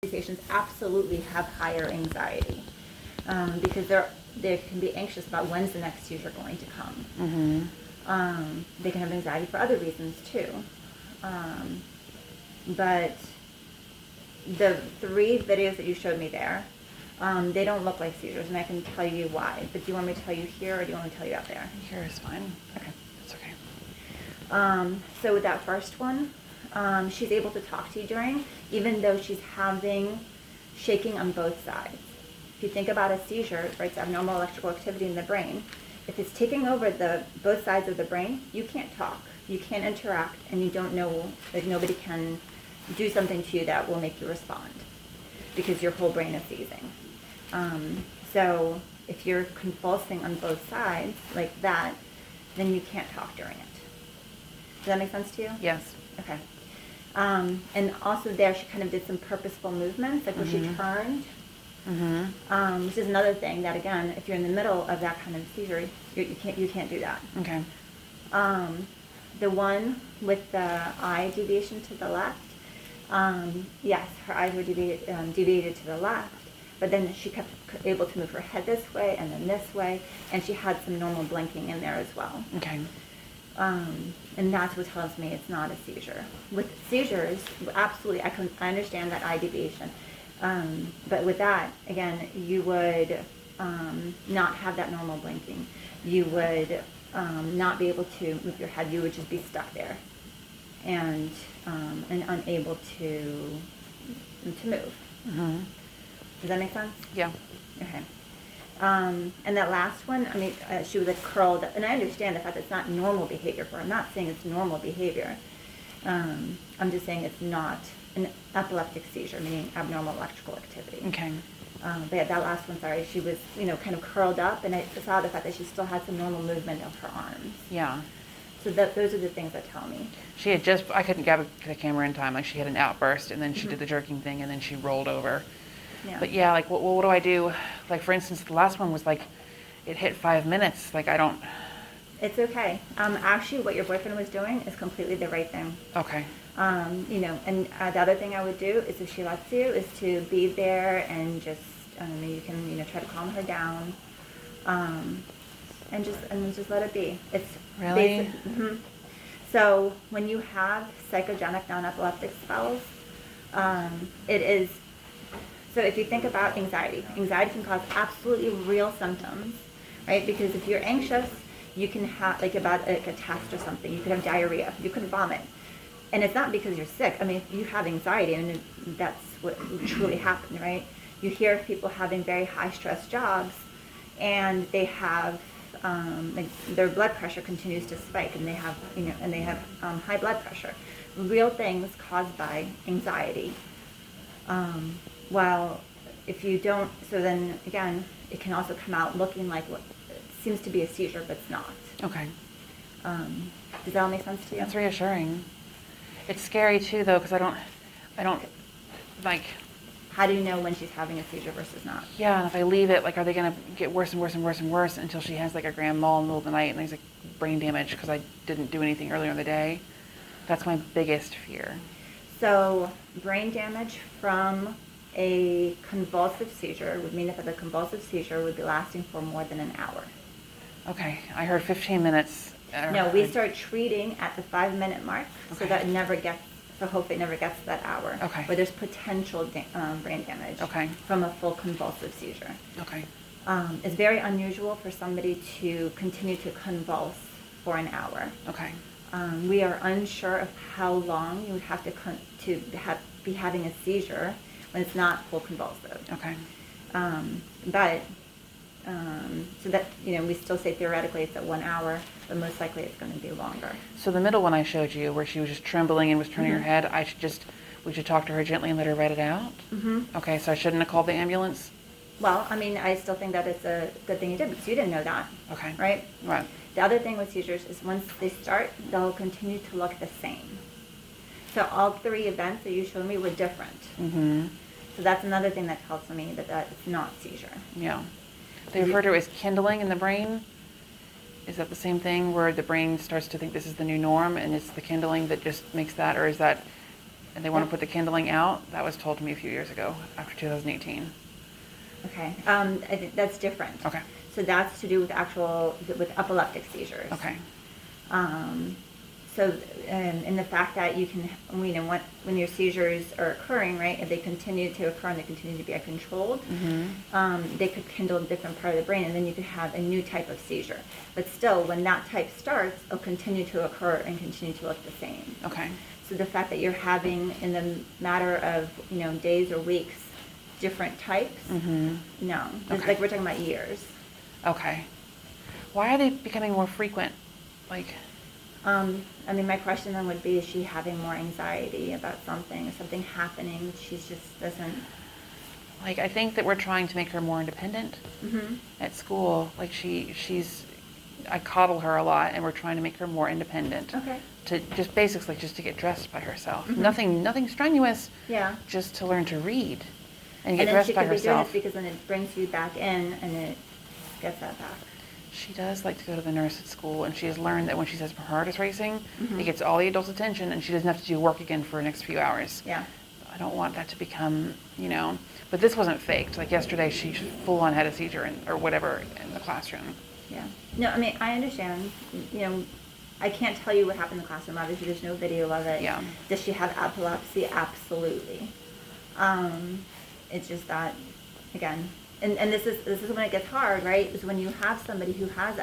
These patients absolutely have higher anxiety because they can be anxious about when's the next seizure going to come. They can have anxiety for other reasons too. But the 3 videos that you showed me there, they don't look like seizures, and I can tell you why. But do you want me to tell you here, or do you want me to tell you out there? Here is fine. Okay. That's okay. So with that first one, she's able to talk to you during, even though she's having shaking on both sides. If you think about a seizure, right, it's abnormal electrical activity in the brain. If it's taking over both sides of the brain, you can't talk, you can't interact, and you don't know, like nobody can do something to you that will make you respond because your whole brain is seizing. So if you're convulsing on both sides like that, then you can't talk during it. Does that make sense to you? Yes. Okay. And also there, she kind of did some purposeful movements, like when she turned, which is another thing that, again, if you're in the middle of that kind of seizure, you can't do that. Okay. The one with the eye deviation to the left, yes, her eyes were deviated to the left, but then she kept able to move her head this way and then this way, and she had some normal blinking in there as well. Okay. And that's what tells me it's not a seizure. With seizures, absolutely, I understand that eye deviation. But with that, again, you would not have that normal blinking. You would not be able to move your head. You would just be stuck there and unable to move. Does that make sense? Yeah. Okay. And that last one, I mean, she was like curled up, and I understand the fact that it's not normal behavior for her. I'm not saying it's normal behavior. I'm just saying it's not an epileptic seizure, meaning abnormal electrical activity. Okay. But yeah, that last one, sorry, she was, kind of curled up, and I saw the fact that she still had some normal movement of her arms. Yeah. So those are the things that tell me. She had I couldn't grab the camera in time. Like, she had an outburst, and then she did the jerking thing, and then she rolled over. Yeah. But yeah, like, what do I do? Like, for instance, the last one was like, it hit 5 minutes. Like, I don't... It's okay. Actually, what your boyfriend was doing is completely the right thing. Okay. And the other thing I would do is, if she lets you, is to be there and just, you can, try to calm her down, and just let it be. It's Really? So when you have psychogenic non-epileptic spells, it is. So if you think about anxiety can cause absolutely real symptoms, right? Because if you're anxious, you can have, about a test or something, you could have diarrhea, you could vomit. And it's not because you're sick. I mean, if you have anxiety, and that's what truly happened, right? You hear of people having very high stress jobs, and they have, their blood pressure continues to spike, and they have, high blood pressure. Real things caused by anxiety. While if you don't, so then again, it can also come out looking like what seems to be a seizure, but it's not. Okay. Does that all make sense to you? That's reassuring. It's scary too, though, because I don't, like... How do you know when she's having a seizure versus not? Yeah, and if I leave it, like, are they going to get worse and worse and worse and worse until she has, like, a grand mal in the middle of the night and there's, like, brain damage because I didn't do anything earlier in the day? That's my biggest fear. So brain damage from a convulsive seizure would mean that the convulsive seizure would be lasting for more than an hour. Okay, I heard 15 minutes. No, we start treating at the 5-minute mark, Okay. so that hopefully it never gets to that hour. Okay. Where there's potential brain damage. Okay. From a full convulsive seizure. Okay. It's very unusual for somebody to continue to convulse for an hour. Okay. We are unsure of how long you would have to be having a seizure when it's not full convulsive. Okay. So that, we still say theoretically it's at 1 hour, but most likely it's going to be longer. So the middle one I showed you, where she was just trembling and was turning her head, we should talk to her gently and let her write it out? Okay, so I shouldn't have called the ambulance? Well, I mean, I still think that it's a good thing you did, because you didn't know that. Okay. Right? Right. The other thing with seizures is once they start, they'll continue to look the same. So all 3 events that you showed me were different. So that's another thing that tells me that it's not seizure. Yeah. They refer to it as kindling in the brain. Is that the same thing, where the brain starts to think this is the new norm and it's the kindling that just makes that, or is that and they want to Yep. put the kindling out. That was told to me a few years ago, after 2018. Okay, I think that's different. Okay. So that's to do with with epileptic seizures. Okay. So, and the fact that you can, when your seizures are occurring, right, if they continue to occur and they continue to be uncontrolled, they could kindle a different part of the brain, and then you could have a new type of seizure. But still, when that type starts, it'll continue to occur and continue to look the same. Okay. So the fact that you're having, in the matter of, days or weeks, different types, no. It's Okay. like we're talking about years. Okay. Why are they becoming more frequent? Like, My question then would be, is she having more anxiety about something, happening? She just doesn't. I think that we're trying to make her more independent at school. I coddle her a lot, and we're trying to make her more independent. Okay. To just basically just to get dressed by herself. Nothing strenuous. Yeah. Just to learn to read and And get then dressed she by could be doing herself. this because then it brings you back in and it gets that back. She does like to go to the nurse at school, and she has learned that when she says her heart is racing, it gets all the adults' attention, and she doesn't have to do work again for the next few hours. Yeah. I don't want that to become, but this wasn't faked. Like yesterday, she full on had a seizure or whatever in the classroom. Yeah. No, I understand. I can't tell you what happened in the classroom. Obviously, there's no video of it. Yeah. Does she have epilepsy? Absolutely. It's just that, again, and this is when it gets hard, right? Is when you have somebody who has